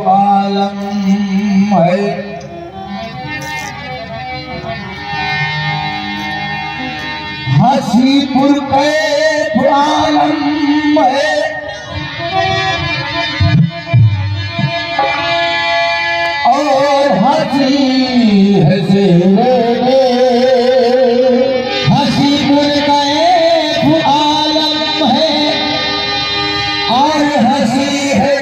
आलम है हसीपुर कैफ आलम है और हसी है हसीपुर कैफ आलम है और हसी है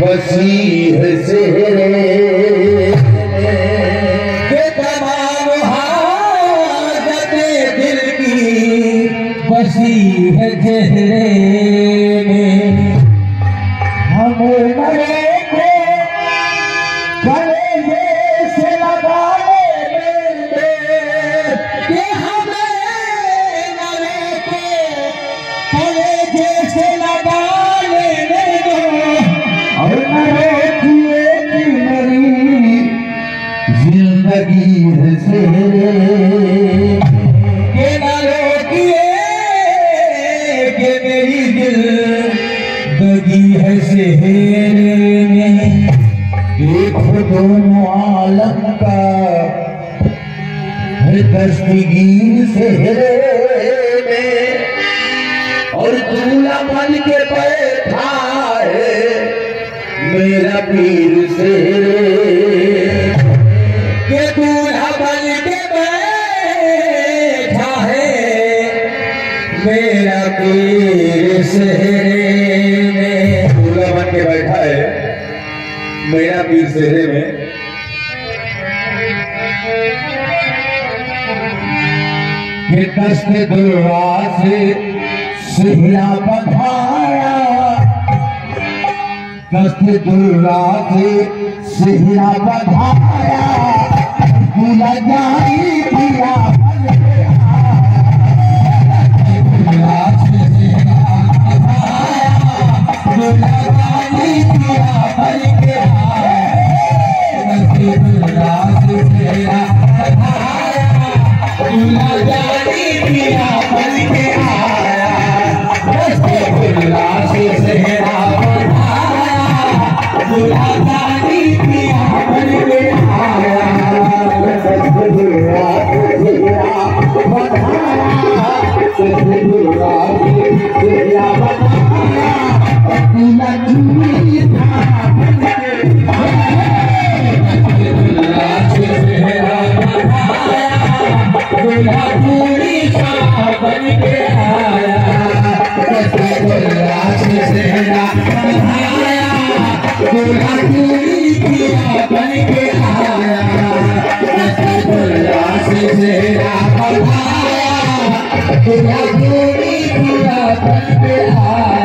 बसी है सेहरे के तमाम हाजत दिल की बसी है चेहरे में। हमें मरे को कलेजे से लगाने दे कि हमें मरे को कलेजे से लगाने दो और रोकिए कि मेरी जिंदगी है सेहरे के न रोकिए कि मेरी जिंदगी है सेहरे में। देखो दोनों आलम का है दस्तगीर सेहरे में और दूल्हा बन के बैठा है मेरा पीर सेहरे के दूल्हा बन के बैठा है मेरा पीर सेहरे में। दूल्हा बन के बैठा है मेरा पीर सेहरे में। ये दस्त दुर्वा से सेहरा बंधाया दस्त दुर्गा से सेहरा बंधाया दूल्हा जानी पिया दूल्हा से सेहरा बंधाया दूल्हा जानी पिया भर के आया दस्त दुर्गा से सेहरा बंधाया दूल्हा जानी पिया भर के आया दस्त दुर्गा से सेहरा दूल्हा जानी पिया बन के आया दस्त दुर्गा से सेहरा बंधाया दस्त दुर्गा से सेहरा बंधाया दूल्हा चूड़ी था बन के दूल्हा से सेहरा बंधाया दूल्हा चूड़ी था बन के आया दस्त दुर्गा से सेहरा बंधाया दूल्हा चूड़ी पिया बन के आया दस्त दुर्गा से सेहरा बंधाया दूल्हा चूड़ी पिया बन के आया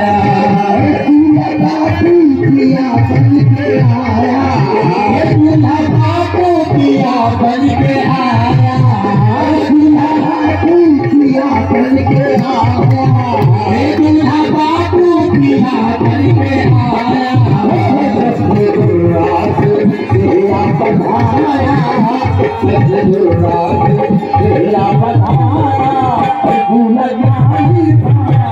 दूल्हा बापू पिया बन के आया दूल्हा बापू पिया बन के आया दूल्हा बापू पिया बन के आया दूल्हा बापू पिया बन के आया दस्त दुर्गा से सेहरा बंधाया दस्त दुर्गा से सेहरा बंधाया दूल्हा जानी पिया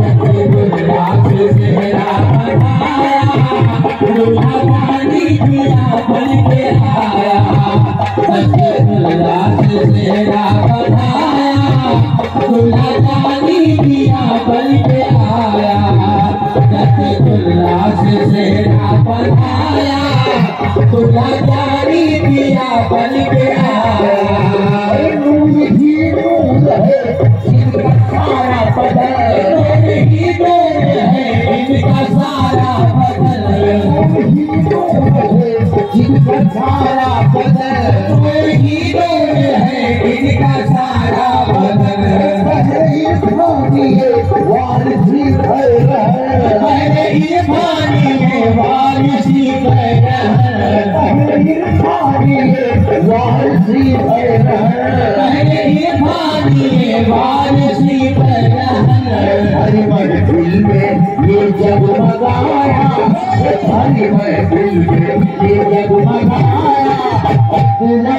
दस्त दुर्गा से सेहरा बंधाया दूल्हा जानी पिया बन के आया दस्त दुर्गा से सेहरा बंधाया दूल्हा जानी पिया बन के आया दस्त दुर्गा से सेहरा बंधाया दूल्हा जानी पिया बन के आया नूर ही नूर है इनका सारा बदन नूर ही नूर है इनका सारा बदन नूर ही नूर है इनका सारा बदन नूर ही नूर है इनका सारा बदन ये पानी है वारिसी खैर है ये पानी है वारिसी खैर है ये पानी है वारिसी खैर है ये पानी है वारिसी खैर हरी महफिल में ये जगमगाया हरी महफिल में ये जगमगाया दूल्हा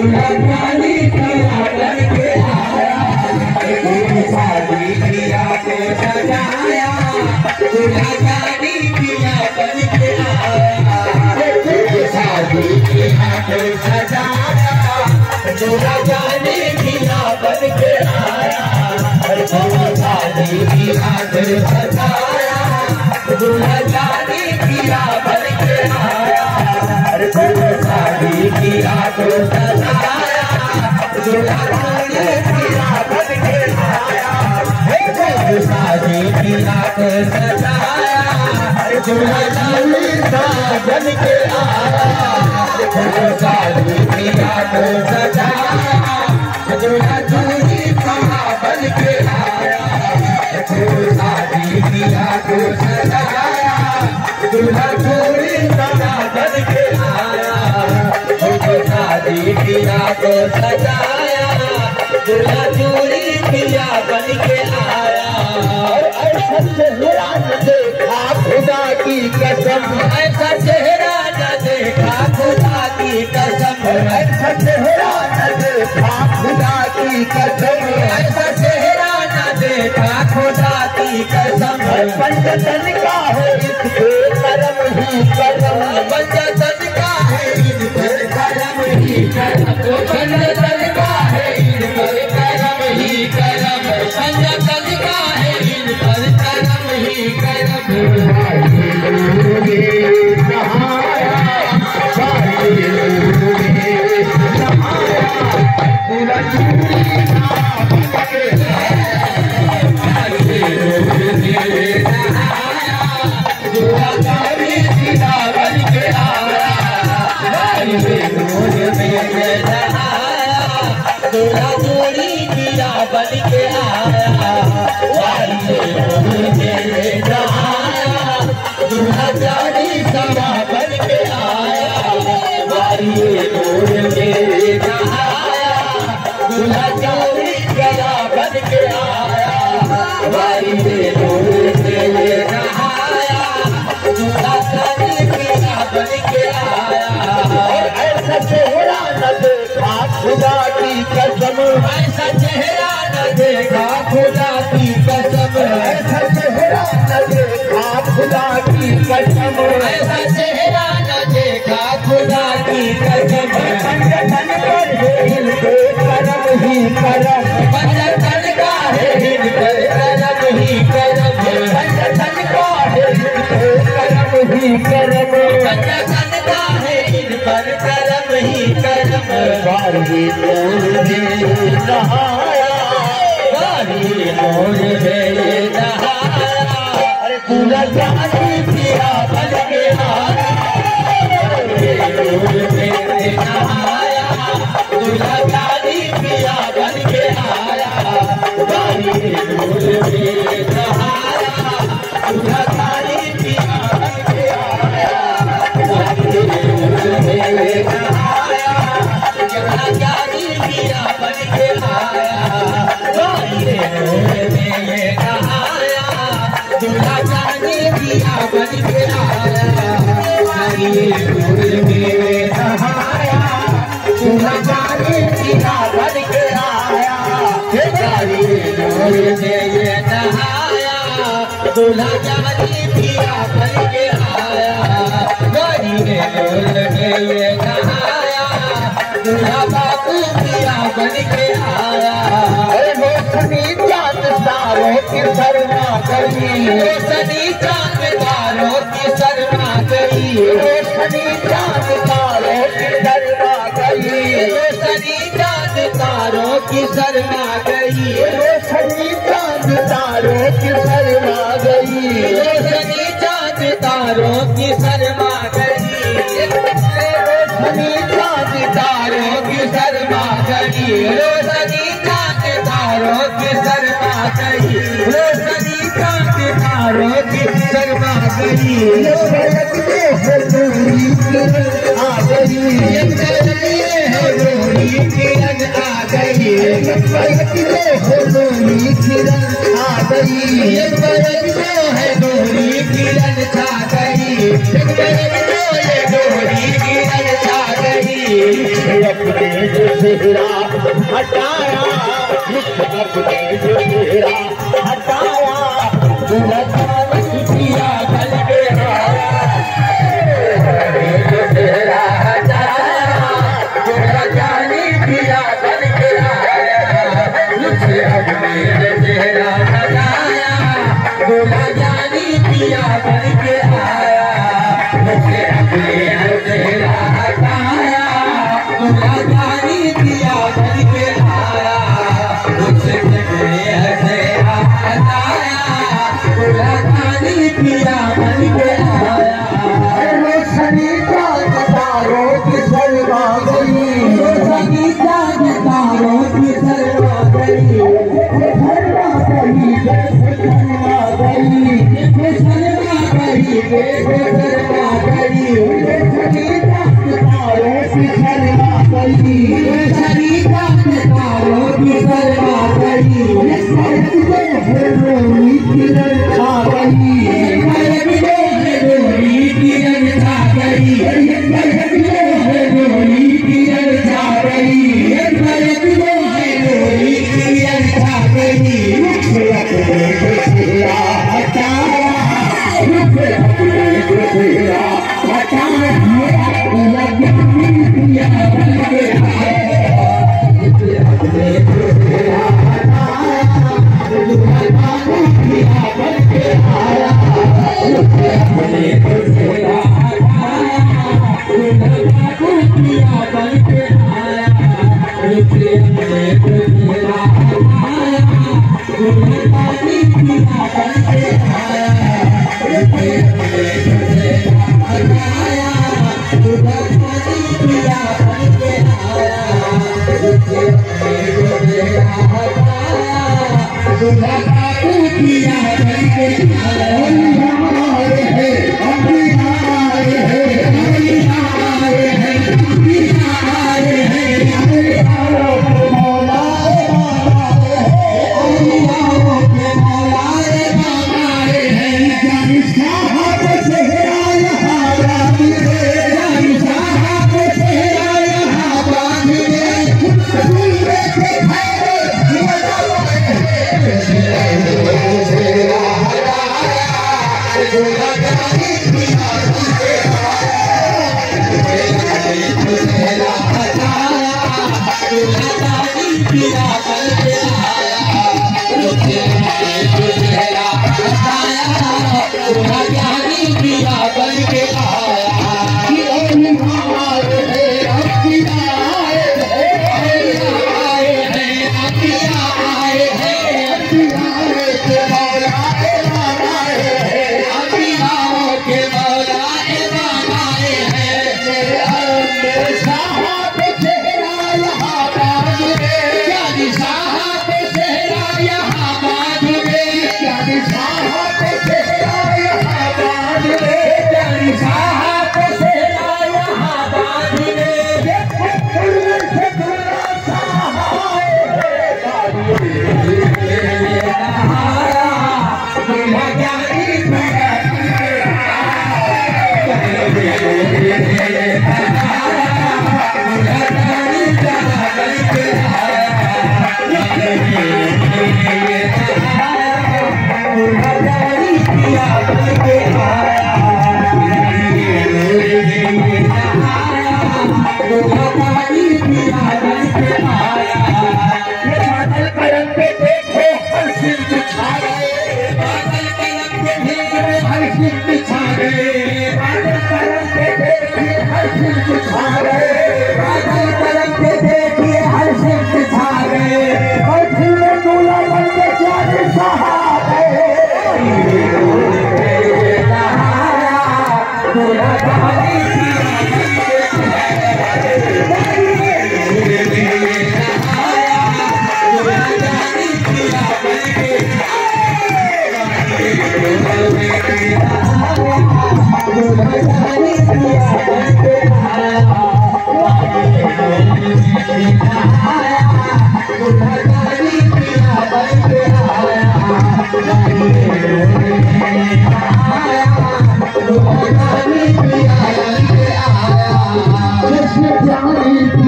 Yeah. जानी किया बन के आया, शादी किया तो सजाया, दूल्हा जानी किया बन के आया, शादी किया तो सजाया, दूल्हा जानी किया बन के आया, शादी किया तो सजाया, दूल्हा जानी किया बन के आया, शादी किया तो सजाया, दूल्हा जानी किया बन के आया, शादी किया तो सजाया, दूल्हा जानी बन के आया, शादी किया तो सजाया, दूल्हा जानी बन के आया, शादी किया तो सजाया, दूल्हा चोरी बन के आया, शादी किया तो सजाया, दूल्हा चोरी किया बन के आया, ऐसा चेहरा न देखा खुदा की कसम, ऐसा चेहरा न देखा खुदा की कसम, ऐसा चेहरा न देखा खुदा की कसम, ऐसा चेहरा न देखा खुदा की कसम, पंचतन का है इसके करम ही करम, पंचतन का है इसके करम ही करम, पंचतन का है इसके करम ही करम, पंचतन का है इसके करम ही करम, नहाया सारे नहाया, पूरा चूड़ी दूल्हा चोरी किया बन के आया, दूल्हा जानी सवा बन के आया, दूल्हा चोरी गया बन के आया, दूल्हा जानी किया बन के आया, ऐसा चेहरा न देखा खुदा की कसम, ऐसा चेहरा न देखा खुदा की कसम, ऐसा चेहरा न देखा खुदा की कसम, ऐसा चेहरा न देखा खुदा की कसम, पंचतन पर है इनके करम ही करम, पंचतन का है इनके करम ही करम, पंचतन का है इनके करम ही करम, पंचतन का है इन पर करम ही करम, बारी मोर नहाया, बारी मोर नहाया, अरे पूरा जानी किया बन के आया, नहाया, दूल्हा जानी किया बन के आया, बारी मोर नहाया, दूल्हा जानी किया बन के आया, दूल्हा जानी किया बन के आया, दूल्हा जानी किया बन के आया, दूल्हा जानी किया बन के आया, दूल्हा जानी किया बन के आया, गाड़ी में बोल के ये नहाया, दूल्हा बाबू किया बन के आया, रोशनी चांद तारों की शर्मा गई, रोशनी चांद तारों की शर्मा गई, रोशनी चांद तारों की शर्मा गई, रोशनी चांद तारों की शर्मा गई, रोशनी चांद तारों की शर्मा गई, रोशनी चांद तारों की शर्मा गई, रोशनी चांद तारों की शर्मा गई, रोशनी चांद तारों की शर्मा गई, रोशनी चांद तारों की शर्मा गई, आ गई, किरण आ गई, है गोरी किरण छा गई, गोरी किरण छा गई, अपने जो चेहरा हटाया, मुझसे अपने जो चेहरा हटाया, दूल्हा जानी पिया बन के आया, जो चेहरा हटाया, दूल्हा जानी पिया बन के आया, मुझसे अपने जो चेहरा हटाया, दूल्हा जानी पिया बन के आया, मुझसे अपने जो चेहरा हटाया, दूल्हा जानी पिया बन के आया, मुझसे अपने चेहरा हटाया, दूल्हा जानी पिया बन के आया। रोशनी का तारों की शर्मा गई, रोशनी का तारों की शर्मा गई, शर्मा गई जैसे शर्मा गई, शर्मा गई जैसे शर्मा गई, रोशनी का तारों की शर्मा गई, रोशनी का तारों की शर्मा गई, रोनी किरण छा गई, रोनी किरण छा गई, रोनी किरण छा गई, रोनी किरण छा गई, मुझसे अपने को चेहरा हटाया, मुझसे अपने को चेहरा हटाया, दूल्हा जानी पिया बन के आया, मुझसे अपने को चेहरा हटाया, दूल्हा जानी पिया बन के आया, मुझसे अपने को चेहरा हटाया, दूल्हा जानी पिया बन के आया, मुझसे अपने को चेहरा हटाया, दूल्हा जानी पिया बन के आया, मुझसे अपने को चेहरा हटाया, दूल्हा जानी पिया बन के आया, मुझसे अपने को चेहरा हटाया, दूल्हा जानी पिया बन के आया।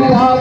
आया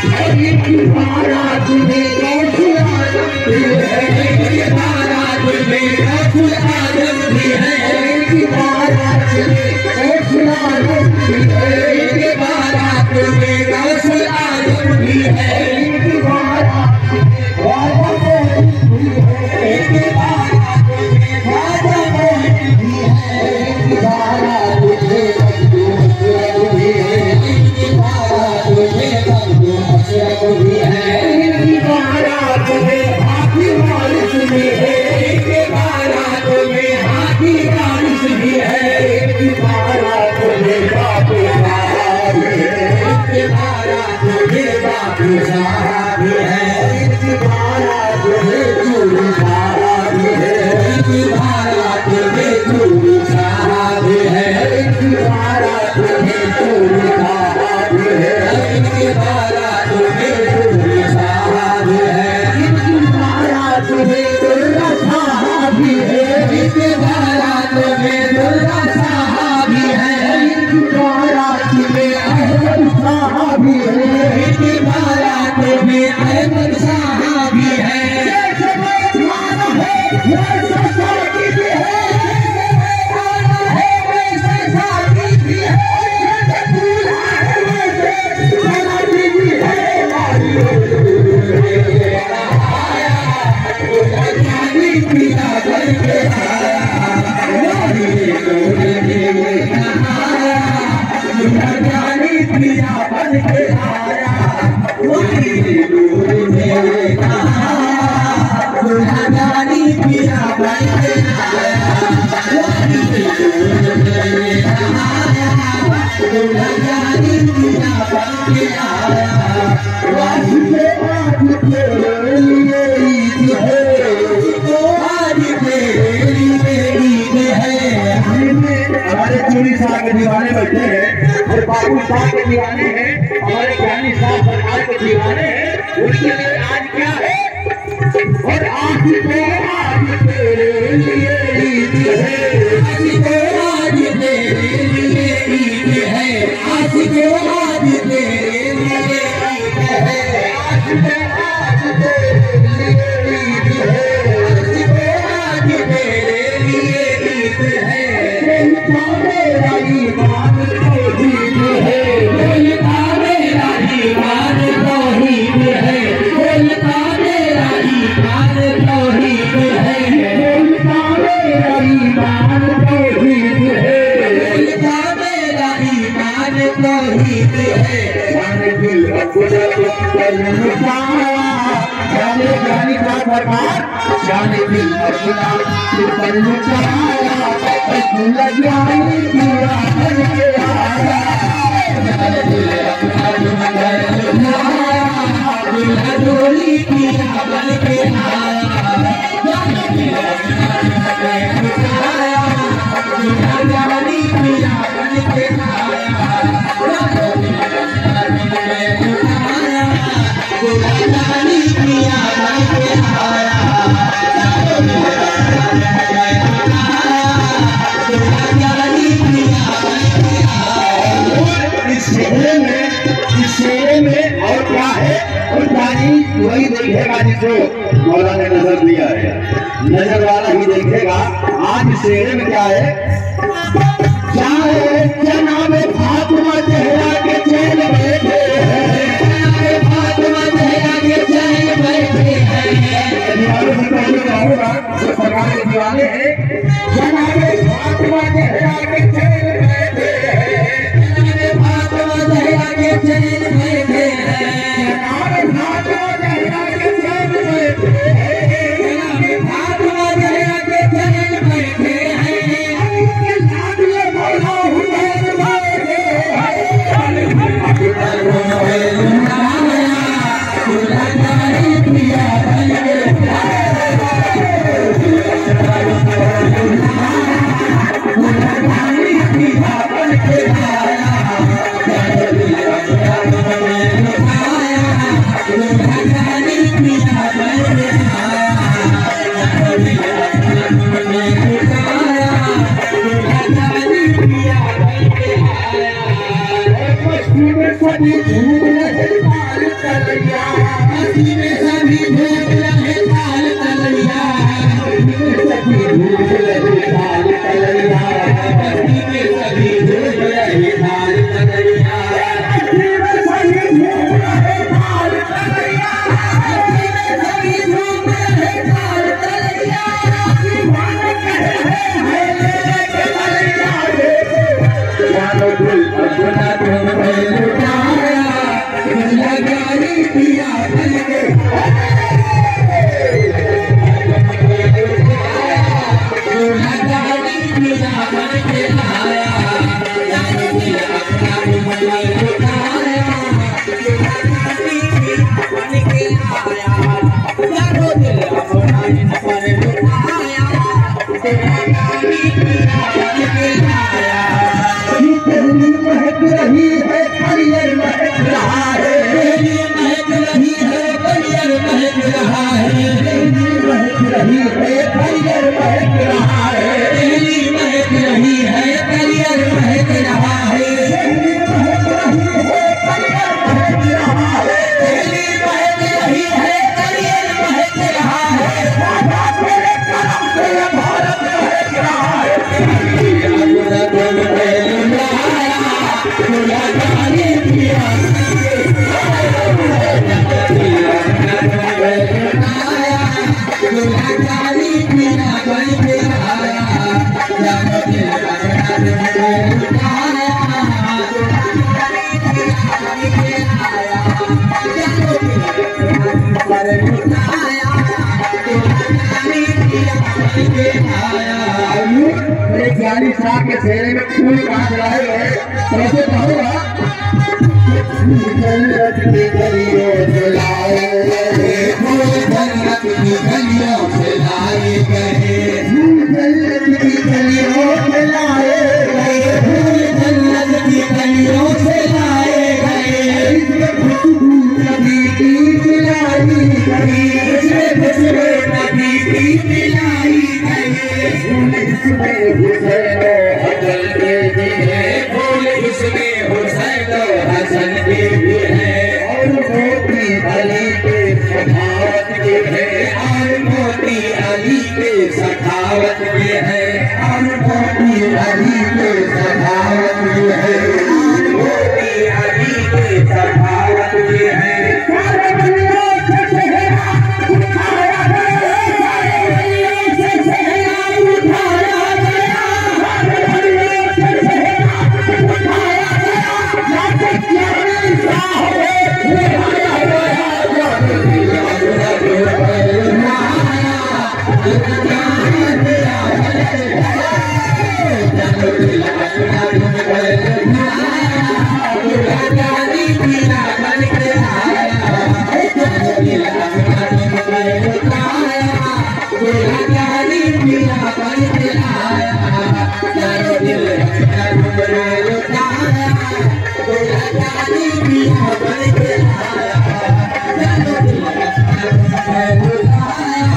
इनकी बारात में गौसुल आजम भी है, इनकी बारात में गौसुल आजम भी है, इनकी बारात में गौसुल आजम भी है, इनकी बारात में गौसुल आजम भी है, इनकी बारात में ख्वाजा मोहित भी है, इनकी बारात में ख्वाजा मोहित भी है, इनकी बारात में मखदूम अशरफ भी है, इनकी बारात में मखदूम अशरफ भी है, इनकी बारात में हाथी वारिस भी है, इनकी बारात में हाथी वारिस भी है, इनकी बारात में बापू साहब है, इनकी बारात में बापू साहब है, इनकी बारात में चूड़ी साहब है, इनकी बारात में चूड़ी साहब है, इनकी बारात में चूड़ी साहब है, इनकी बारात में चूड़ी साहब है, इनकी बारात में दुर्गा साहब है, इनकी बारात में दुर्गा साहब है, इनकी बारात में अहमद साहब है, इनकी बारात में अहमद साहब है, हमारे चूड़ी साहब के दीवाने बैठे हैं और बाबू साहब के दीवाने हैं, हमारे ज्ञानी साहब सरकार के दीवाने हैं, उनके लिए आज क्या है और आज तेरे लिए ईद है, आज तेरे लिए ईद है, आज तेरे लिए ईद है, आज तेरे लिए ईद है, आज तेरे लिए ईद है, मेरा ईमान तौहीद है, मेरा ईमान तौहीद है, मेरा ईमान तौहीद है, मेरा ईमान तौहीद है, मेरा ईमान तौहीद है, जाने दिल कुदरत पर मुसाया, जाने जाने का सरकार, जाने दिल कुदरत पर मुसाया, लगा दिया करके आया, जाने दिल डोली किया बन के आया, जाने दिल आया, जानी किया बन के आया, जानी किया बन के आया, इस शेरे में और क्या है और जानी वही देखेगा जिसको मौला ने नजर दिया है, नजर वाला ही देखेगा। आज शेरे में क्या है, क्या है जनाब फातिमा ज़हरा के चैन बैठे हैं, फातिमा ज़हरा के चैन बैठे हैं, सरकार के दीवाने हैं, जनाब फातिमा ज़हरा के चैन बैठे हैं, फातिमा ज़हरा के चैन बैठे हैं, फातिमा ज़हरा के चैन बैठे हैं, फातिमा ज़हरा के चैन बैठे हैं, उनके साथ ये मौला हुसैन बैठे हैं। मस्ती में सभी घूम रहे लाल तलैया, सभी घूम रहे लाल तलैया, मस्ती में सभी घूम रहे लाल तलैया, मस्ती में सभी घूम रहे लाल तलैया, मस्ती में सभी घूम रहे लाल तलैया, दीवाना कहे है लेके तलैया रे, मानो दिल अपना तुम्हें लुटाया, लगारी पिया बन के लगारी पिया बन के आया, जानो दिल अपना तुम्हें लुटाया, लगारी पिया बन के आया, जानो दिल अपना पर लुटाया, लगारी पिया बन के आया। महक रही है हरियर महक रहा है, महक रही है हरियर महक रहा है, महक रही है हरियर महक रहा है, महक रही है हरियर महक रहा है, महक रही है हरियर महक रहा है, बाबा तेरे करम से भारत महक रहा है, लगारी पिया लगारी पिया बन के आया, जानो दिल अपना तुम्हें लुटाया, लगारी पिया बन के आया, जानो दिल अपना पर लुटाया, लगारी पिया बन के आया। एक गाड़ी साहब के चेहरे में फूल काट रहा है, कैसे कहूँगा जन्नत की गलियों से लाए गए, जन्नत की गलियों से लाए गए, जन्नत की गलियों से लाए गए, जन्नत की गलियों से लाए गए, इसमें खुशबू नबी की पिलाई गई, इसमें खुशबू नबी की पिलाई गई, इसमें हुसैन हसन के भी है, फूल इसमें हुसैन हसन के भी है, और मोती अली के सखावत के है, और मोती अली के सखावत के है, और मोती अली के सखावत के है, और मोती अली के सखावत के है, सारे बलियों से सेहरा उठाया गया, सारे बलियों से सेहरा उठाया गया, सारे बलियों से सेहरा उठाया गया, जाते प्यारे साहबे निभाया गया, जाते प्यारे लगारी पिया बन के आया, लगारी पिया बन के आया, जानो दिल अपना तुम्हें लुटाया, लगारी पिया बन के आया, जानो दिल अपना तुम्हें लुटाया,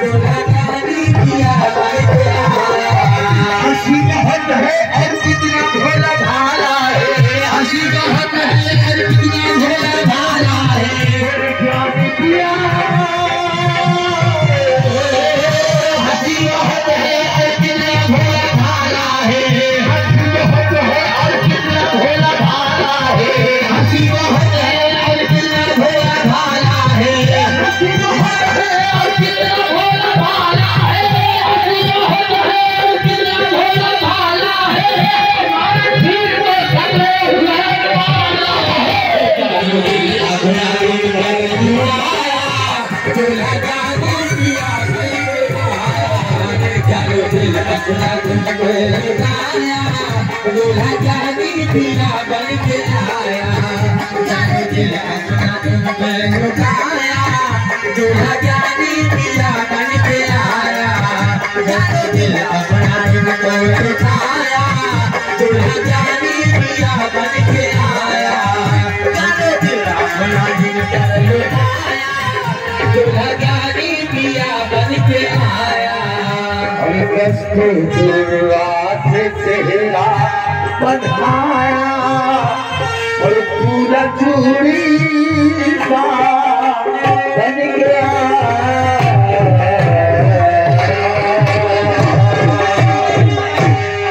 लगारी पिया बन के आया। हंसी बहुत है और कितना भोला भाला है, हंसी बहुत है और कितना भोला भाला है, पिया हंसी बहुत है और कितना भोला भाला है, हंसी बहुत है और कितना भोला भाला है, हंसी बहुत है और कितना भोला भाला है, हंसी बहुत है और कितना भोला भाला है, हंसी बहुत है और कितना भोला भाला है, हमारे दिल में सगले हुए वाला है, लगारी पिया जानो दिल अपना तुम्हें लुटाया, लगारी पिया बन के आया, जानो दिल अपना तुम्हें लुटाया, लगारी पिया बन के आया, जानो दिल अपना तुम्हें लुटाया, लगारी पिया बन के आया, जानो दिल अपना तुम्हें लुटाया, लगारी पिया बन के आया। कस्तूरबात चेहरा बंधाया और पूरा चूड़ी